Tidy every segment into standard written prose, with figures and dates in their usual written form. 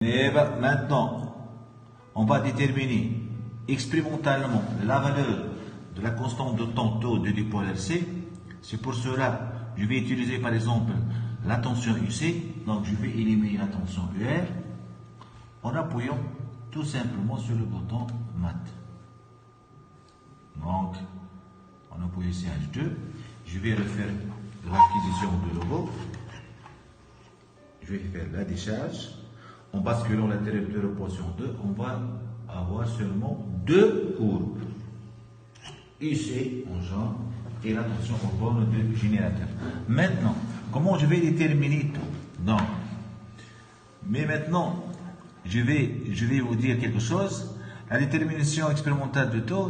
Et maintenant, on va déterminer expérimentalement la valeur de la constante de temps taux de dipôle RC. C'est pour cela je vais utiliser par exemple la tension UC. Donc je vais éliminer la tension UR en appuyant tout simplement sur le bouton Mat. Donc, on appuie CH2. Je vais refaire l'acquisition de logo. Je vais faire la décharge. En basculant l'interrupteur position 2, on va avoir seulement deux courbes. UC en jaune et la tension au borne de générateur. Maintenant, comment je vais déterminer tout? Non. Mais maintenant, je vais vous dire quelque chose. La détermination expérimentale de taux,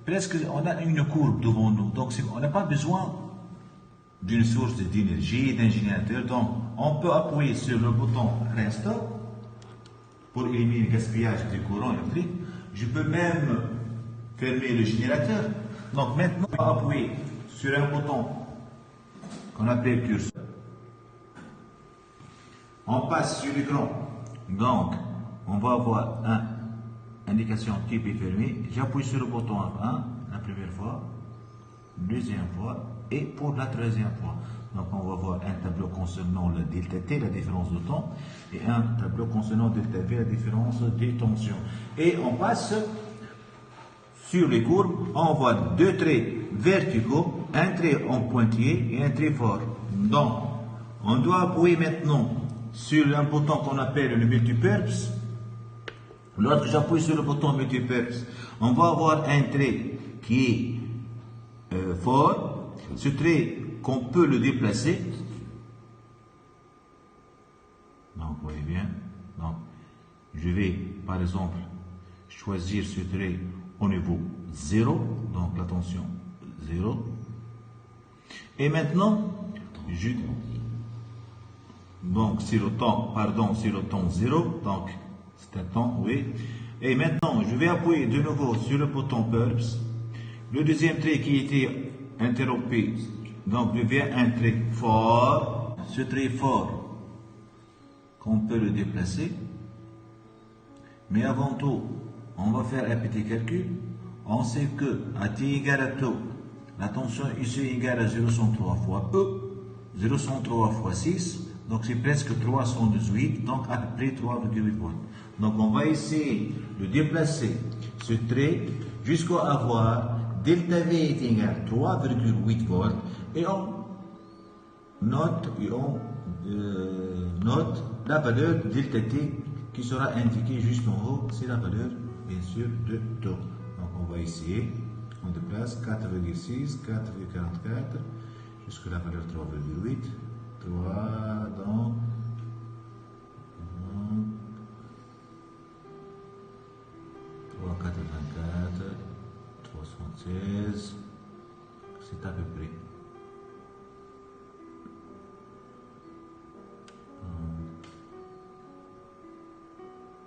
presque on a une courbe devant nous. Donc on n'a pas besoin d'une source d'énergie, d'un générateur. Donc on peut appuyer sur le bouton Restore pour éliminer le gaspillage du courant électrique. Je peux même fermer le générateur. Donc maintenant, on va appuyer sur un bouton qu'on appelle curseur. On passe sur l'écran. Donc, on va avoir une indication type est fermé. J'appuie sur le bouton 1 la première fois, deuxième fois et pour la troisième fois. Donc, on va voir un tableau concernant le delta T, la différence de temps, et un tableau concernant delta V, la différence des tensions. Et on passe sur les courbes, on voit deux traits verticaux, un trait en pointillé et un trait fort. Donc, on doit appuyer maintenant sur un bouton qu'on appelle le multipurpose. Lorsque j'appuie sur le bouton multipurpose, on va avoir un trait qui est fort. Ce trait qu'on peut le déplacer. Donc, vous voyez bien. Donc, je vais, par exemple, choisir ce trait au niveau 0. Donc, la tension 0. Et maintenant, donc, c'est le temps, pardon, c'est le temps 0. Donc, c'est un temps, oui. Et maintenant, je vais appuyer de nouveau sur le bouton Purpose. Le deuxième trait qui était interrompu, donc devient un trait fort. Ce trait fort, qu'on peut le déplacer. Mais avant tout, on va faire un petit calcul. On sait que à t égale à taux, la tension UC égale à 0,103 fois E, 0,103 fois 6. Donc c'est presque 318, donc à peu près 3,8 volts. Donc on va essayer de déplacer ce trait jusqu'à avoir delta V est égal à 3,8 volts et on note la valeur de delta T qui sera indiquée juste en haut, c'est la valeur bien sûr de taux. Donc on va essayer, on déplace 4,6, 4,44 jusqu'à la valeur 3,8. 3, donc 3,84, 3,76, c'est à peu près.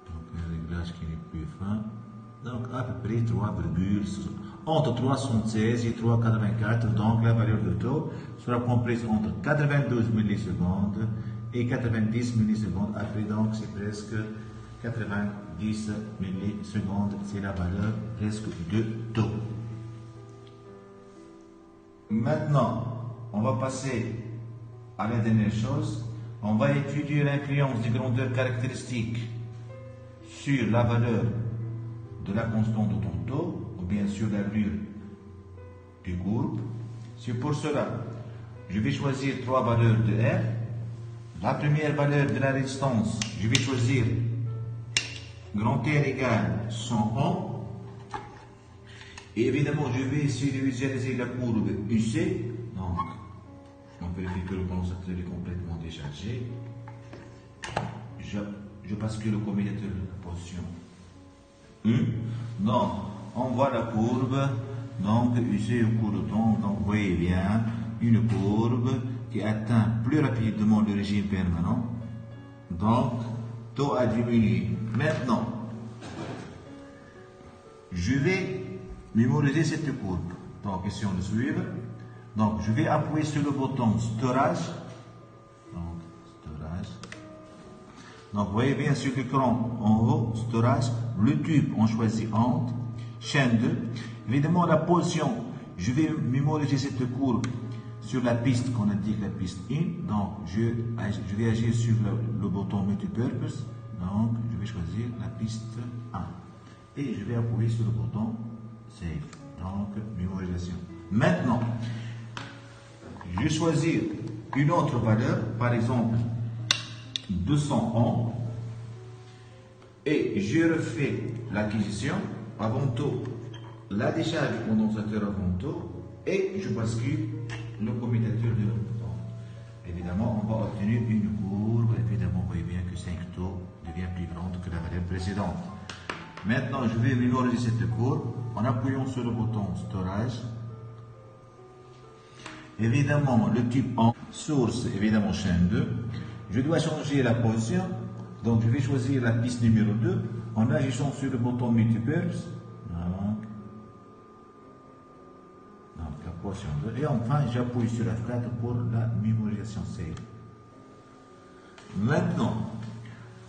Donc un réglage qui n'est plus fin. Donc à peu près 3, entre 3,76 et 3,84, donc la valeur de taux sera comprise entre 92 millisecondes et 90 millisecondes. Après, donc, c'est presque 90 millisecondes, c'est la valeur presque de taux. Maintenant, on va passer à la dernière chose. On va étudier l'influence des grandeurs caractéristiques sur la valeur de la constante de ton taux, ou bien sur l'allure du courbe. C'est pour cela, je vais choisir trois valeurs de R. La première valeur de la résistance, je vais choisir grand R égale 100 ohms. Et évidemment, je vais essayer de visualiser la courbe UC. Donc, on vérifie que le condensateur est complètement déchargé. Je bascule le commutateur de la position 1. Donc, on voit la courbe. Donc, UC au cours de temps. Donc, vous voyez bien une courbe qui atteint plus rapidement le régime permanent. Donc, taux a diminué. Maintenant, je vais mémoriser cette courbe. Donc, question de suivre. Donc, je vais appuyer sur le bouton storage. Donc, storage. Donc, vous voyez bien sur l'écran en haut, storage, le tube, on choisit entre, chaîne 2. Évidemment, la position, je vais mémoriser cette courbe sur la piste qu'on indique, la piste 1. Donc, je vais agir sur le bouton multipurpose. Donc, je vais choisir la piste 1. Et je vais appuyer sur le bouton Save. Donc, mémorisation. Maintenant, je vais choisir une autre valeur, par exemple 200 ohms, et je refais l'acquisition, avant tout, la décharge du condensateur avant tout, et je bascule le commutateur de l'autre. Évidemment, on va obtenir une courbe. Évidemment, vous voyez bien que 5 taux devient plus grande que la valeur précédente. Maintenant, je vais mémoriser cette courbe en appuyant sur le bouton Storage. Évidemment, le type en source, évidemment, chaîne 2. Je dois changer la position. Donc, je vais choisir la piste numéro 2 en agissant sur le bouton Multipurpose. Donc, la position 2. Et enfin, j'appuie sur F4 pour la mémorisation save. Maintenant,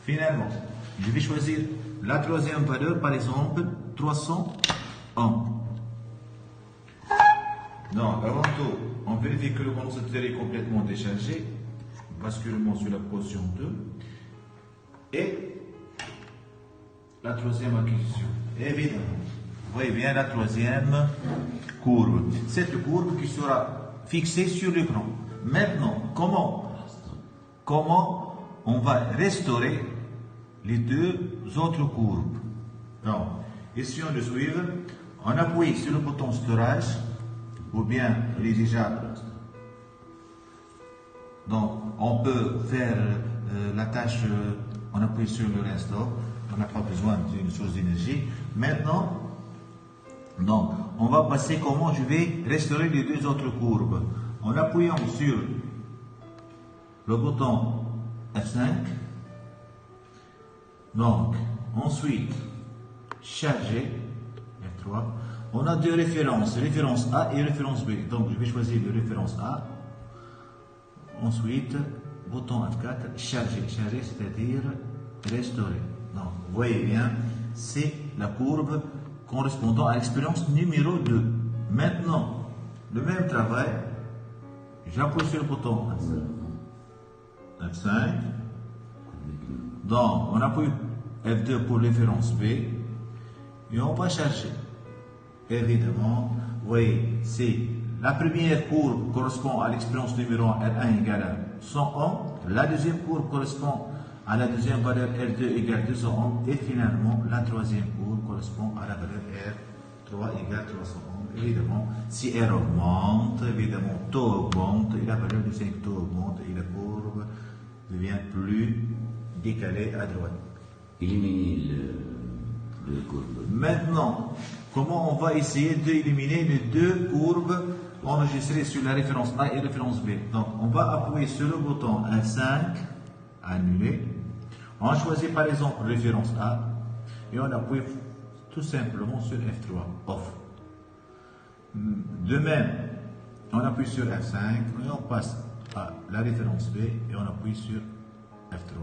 finalement, je vais choisir la troisième valeur, par exemple, 300 ohms. Donc, avant tout, on vérifie que le condensateur est complètement déchargé. Basculement sur la position 2. Et la troisième acquisition. Évidemment, vous voyez bien la troisième courbe. Cette courbe qui sera fixée sur l'écran. Maintenant, comment on va restaurer les deux autres courbes? Donc, ici on le suivre, on appuie sur le bouton storage, ou bien il est déjà. Donc, on peut faire la tâche, on appuie sur le restore, on n'a pas besoin d'une source d'énergie. Maintenant, donc, on va passer comment je vais restaurer les deux autres courbes. En appuyant sur le bouton F5. Donc, ensuite, charger, F3. On a deux références, référence A et référence B. Donc, je vais choisir la référence A. Ensuite, bouton F4, charger, c'est-à-dire restaurer. Donc, vous voyez bien, c'est la courbe correspondant à l'expérience numéro 2. Maintenant, le même travail, j'appuie sur le bouton F5. Donc, on appuie F2 pour référence B et on va chercher. Évidemment, vous voyez, c'est la première courbe correspond à l'expérience numéro 1, R1 égale à 100 ohms. La deuxième courbe correspond à la deuxième valeur R2 égale 200 ohms. Et finalement, la troisième courbe correspond à la valeur R3 égale 300 ohms. Évidemment, si R augmente, évidemment, taux augmente et la valeur de 5 taux augmente et la courbe devient plus décalée à droite. Éliminer le courbe. Maintenant, comment on va essayer d'éliminer les deux courbes enregistrées sur la référence A et référence B? Donc, on va appuyer sur le bouton F5, annuler. On choisit par exemple référence A et on appuie tout simplement sur F3, off. De même, on appuie sur F5 et on passe à la référence B et on appuie sur F3.